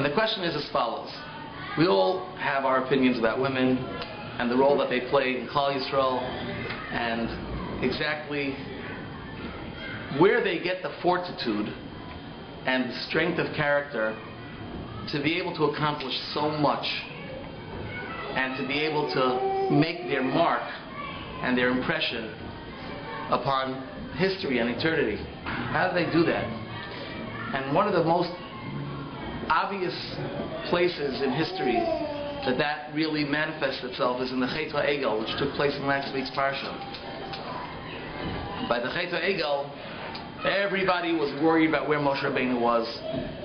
And the question is as follows. We all have our opinions about women and the role that they play in Klal Yisrael and exactly where they get the fortitude and the strength of character to be able to accomplish so much and to be able to make their mark and their impression upon history and eternity. How do they do that? And one of the most obvious places in history that really manifests itself is in the Chet HaEgel, which took place in last week's Parsha. By the Chet HaEgel, everybody was worried about where Moshe Rabbeinu was,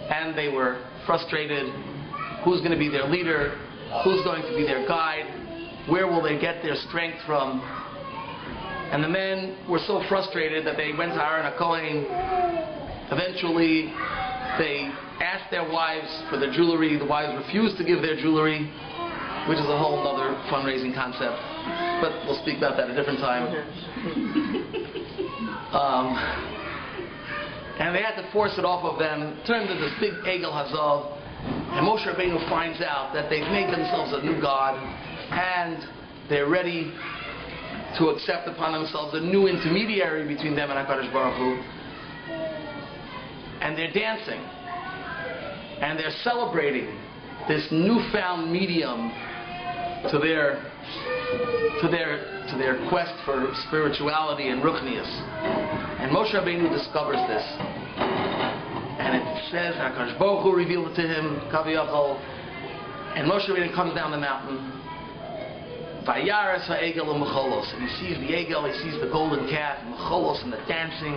and they were frustrated. Who's going to be their leader? Who's going to be their guide? Where will they get their strength from? And the men were so frustrated that they went to Aaron HaKohen. Eventually, they asked their wives for their jewelry. The wives refused to give their jewelry, which is a whole other fundraising concept. But we'll speak about that a different time. And they had to force it off of them. It turned into this big Egel Hazav. And Moshe Rabbeinu finds out that they've made themselves a new God, and they're ready to accept upon themselves a new intermediary between them and HaKadosh Baruch Hu. And they're dancing. And they're celebrating this newfound medium to their quest for spirituality and ruchnius. And Moshe Rabbeinu discovers this. And it says HaKadosh Baruch Hu revealed it to him, Kaviyachol. And Moshe Rabbeinu comes down the mountain. Vayares ha'egel u'mecholos. And he sees the egel, he sees the golden calf, and mecholos, and the dancing.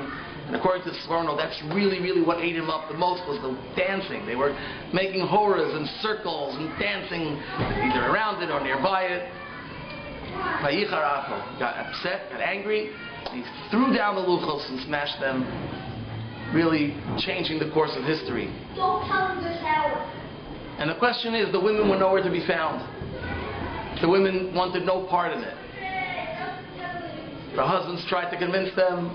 And according to the Sforno, that's really what ate him up the most was the dancing. They were making horas and circles and dancing either around it or nearby it. Vayichar got upset, got angry. He threw down the luchos and smashed them, really changing the course of history. Don't tell him to shower. And the question is, the women were nowhere to be found. The women wanted no part in it. The husbands tried to convince them,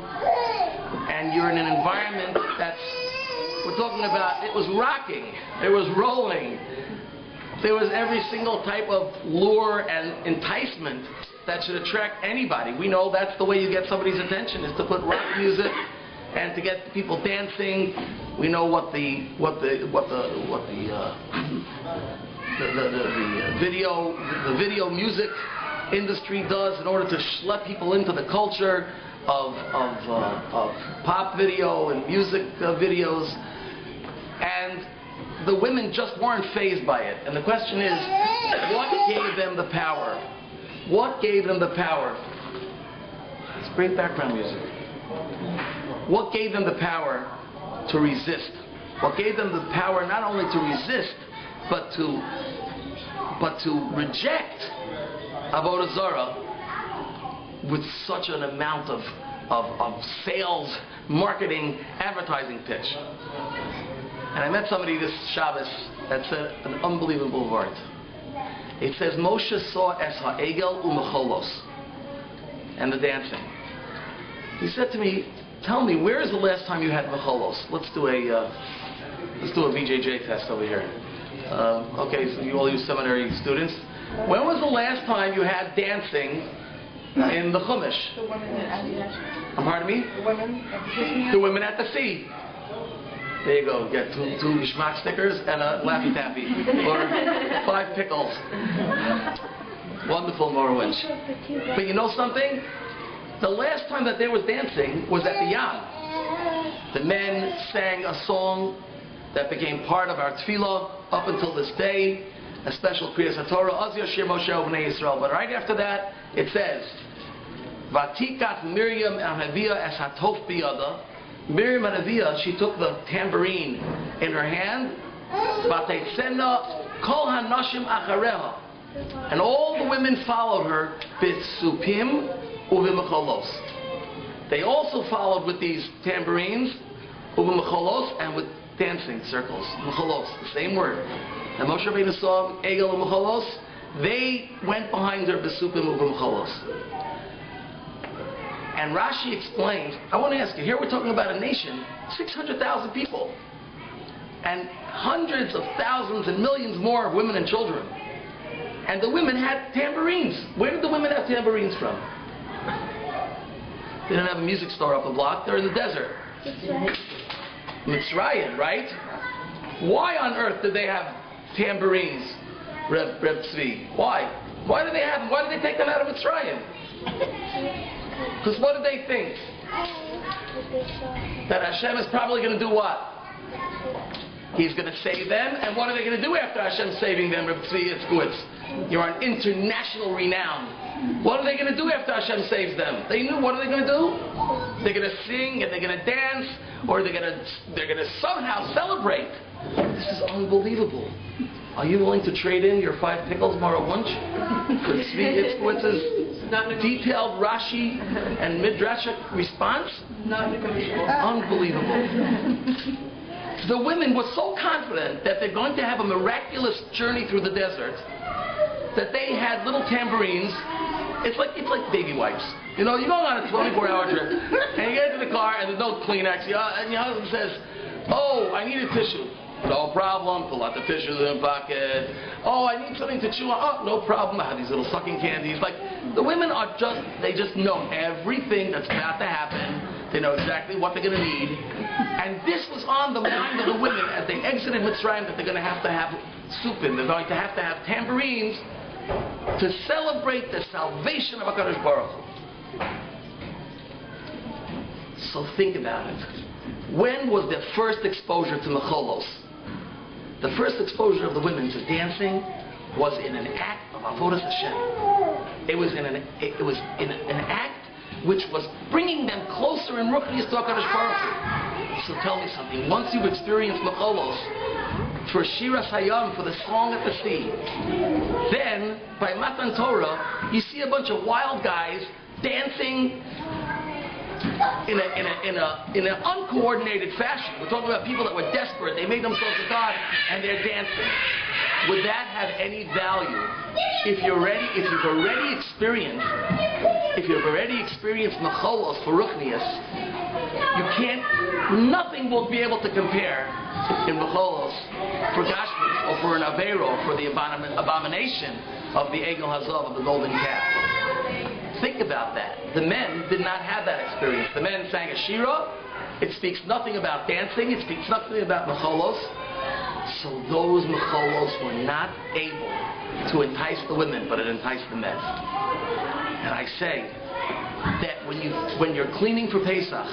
and you're in an environment that's, we're talking about, it was rocking, it was rolling. There was every single type of lure and enticement that should attract anybody. We know that's the way you get somebody's attention, is to put rock music and to get people dancing. We know what the video music industry does in order to schlep people into the culture of pop video and music videos. And the women just weren't fazed by it. And the question is, what gave them the power? What gave them the power? It's great background music. What gave them the power to resist? What gave them the power not only to resist, but to reject Avodah Zarah with such an amount of sales, marketing, advertising pitch? And I met somebody this Shabbos that said an unbelievable word. It says, Moshe saw es ha'egel u'mecholos, and the dancing. He said to me, tell me, where is the last time you had mecholos? Let's do a VJJ test over here. Okay, so you all you seminary students. When was the last time you had dancing in the Chumash? The women at the Pardon me? The women at the sea. The women at the sea. There you go. Get two schmack stickers and a Laffy Taffy. Or 5 pickles. Wonderful Morowitz. But you know something? The last time that there was dancing was at the Yam. The men sang a song that became part of our tefillah up until this day, a special Kriyas HaTorah, Az Yashir Moshe B'nai Yisrael. But right after that, it says, Vatikat Miriam Hanaviyah es hatof biyada. Miriam Hanaviyah, she took the tambourine in her hand. Vatetzena kol hanashim achareha. And all the women followed her b'tsupim u'v'mecholos. They also followed with these tambourines, u'v'mecholos, and with dancing circles. Mecholos, the same word. And Moshe Rabbeinu saw Egel u'mecholos. They went behind her b'tsupim u'v'mecholos. And Rashi explains, I want to ask you, here we're talking about a nation, 600,000 people. and hundreds of thousands and millions more of women and children. And the women had tambourines. Where did the women have tambourines from? They didn't have a music store up the block. They're in the desert. Mitzrayim, right? Why on earth did they have tambourines, Reb Tzvi? Why? Why did they have them? Why did they take them out of Mitzrayim? Because what did they think? That Hashem is probably going to do what? He's going to save them. And what are they going to do after Hashem saving them, Reb Tzvi? It's good. You're on international renown. What are they going to do after Hashem saves them? They knew. What are they going to do? They're going to sing and they're going to dance, or they're going to somehow celebrate. This is unbelievable. Are you willing to trade in your 5 pickles tomorrow lunch for Tzvi Itzkowitz's detailed Rashi and Midrashic response? Not negotiable. Unbelievable. The women were so confident that they're going to have a miraculous journey through the desert that they had little tambourines. It's like baby wipes. You know, you're going on a 24-hour trip, and you get into the car, and there's no Kleenex, and your husband says, "Oh, I need a tissue." No problem. Pull out the tissues in the pocket. Oh, I need something to chew on. Oh, no problem. I have these little sucking candies. Like, the women are they just know everything that's about to happen. They know exactly what they're going to need. And this was on the mind of the women as they exited Mitzrayim, that they're going to have supin. They're going to have tambourines to celebrate the salvation of HaKadosh Baruch Hu. So think about it. When was the first exposure to Mecholos? The first exposure of the women to dancing was in an act of Avodas Hashem. It was in an act which was bringing them closer in Ruchnius to HaKadosh Baruch Hu. So tell me something. Once you've experienced Mecholos for Shiras Hayam, for the song at the sea, then by Matan Torah you see a bunch of wild guys dancing in an uncoordinated fashion. We're talking about people that were desperate. They made themselves a god, and they're dancing. Would that have any value if you've already experienced Mecholos for Ruchnius? Nothing will be able to compare in Mecholos for Gashmis, or for an Aveiro, or for the abomination of the Egel Hazav, of the golden calf. Think about that. The men did not have that experience. The men sang a shira. It speaks nothing about dancing. It speaks nothing about mecholos. So those mecholos were not able to entice the women, but it enticed the men. And I say that when you're cleaning for Pesach,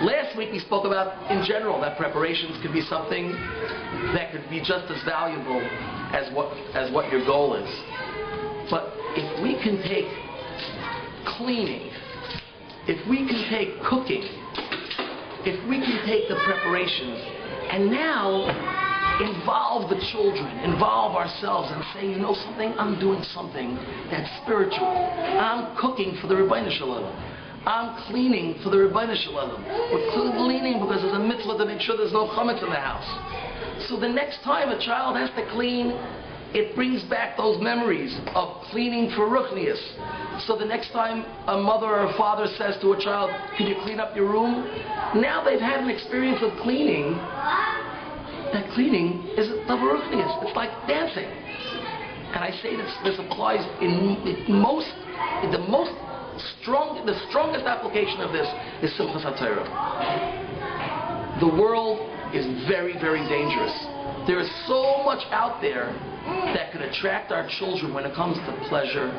last week we spoke about, in general, that preparations could be something that could be just as valuable as what your goal is. But if we can take cleaning, if we can take cooking, if we can take the preparations and now involve the children, involve ourselves and say, you know something, I'm doing something that's spiritual. I'm cooking for the Rebbeinu Shalom. I'm cleaning for the Rebbeinu Shalom. We're cleaning because there's a mitzvah to make sure there's no chametz in the house. So the next time a child has to clean, it brings back those memories of cleaning for Ruchnius. So the next time a mother or a father says to a child, can you clean up your room? Now they've had an experience of cleaning. That cleaning is the Ruchnius. It's like dancing. And I say this applies the strongest application of this is Simchas HaTorah. The world is very, very dangerous. There is so much out there that could attract our children when it comes to pleasure,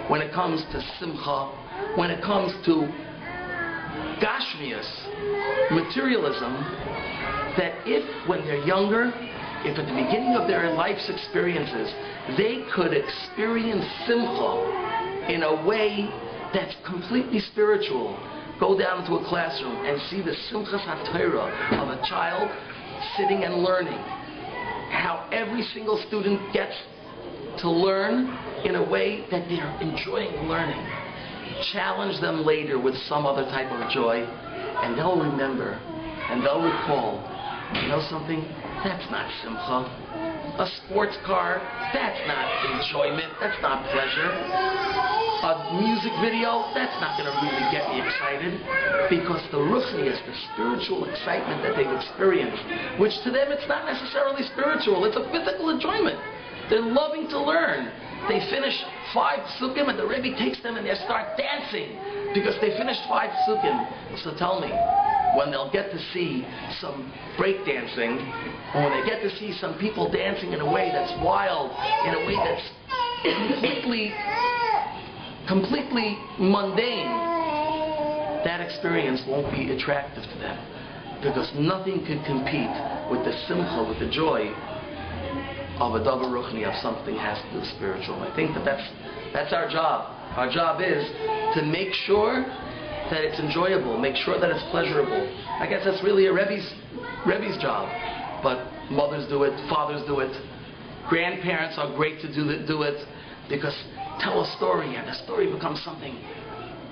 when it comes to simcha, when it comes to gashmias, materialism, that when they're younger, if at the beginning of their life's experiences, they could experience simcha in a way that's completely spiritual, go down into a classroom and see the Simchas HaTorah of a child sitting and learning, how every single student gets to learn in a way that they're enjoying learning. Challenge them later with some other type of joy, and they'll remember, and they'll recall, you know something? That's not simcha. A sports car, that's not enjoyment, that's not pleasure. a music video, that's not going to really get me excited, because the ruchnius, the spiritual excitement that they've experienced, which to them it's not necessarily spiritual, it's a physical enjoyment. They're loving to learn. They finish 5 psukim and the Rebbe takes them and they start dancing because they finished 5 psukim. So tell me, when they'll get to see some break dancing, or when they get to see some people dancing in a way that's wild, in a way that's completely mundane, that experience won't be attractive to them, because nothing can compete with the simcha, with the joy of a davar ruchni, of something has to do with spiritual. I think that's our job. Our job is to make sure that it's enjoyable, make sure that it's pleasurable. I guess that's really a Rebbe's job. But mothers do it, fathers do it, grandparents are great to do it, because tell a story and the story becomes something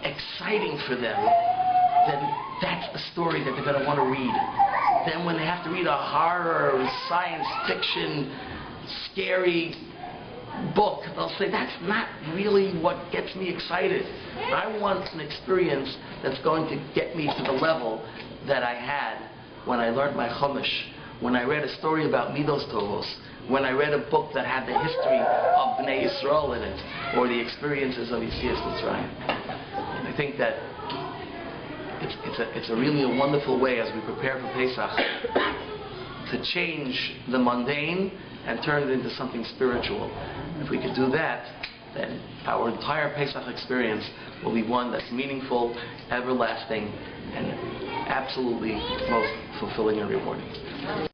exciting for them, then that's the story that they're going to want to read. Then when they have to read a horror, science fiction, scary book, they'll say, that's not really what gets me excited. I want an experience that's going to get me to the level that I had when I learned my Chumash, when I read a story about Midos Tovos, when I read a book that had the history of Bnei Yisrael in it, or the experiences of Yetzias Mitzrayim. And I think that it's a really a wonderful way, as we prepare for Pesach, to change the mundane and turn it into something spiritual. If we could do that, then our entire Pesach experience will be one that's meaningful, everlasting, and absolutely most fulfilling and rewarding.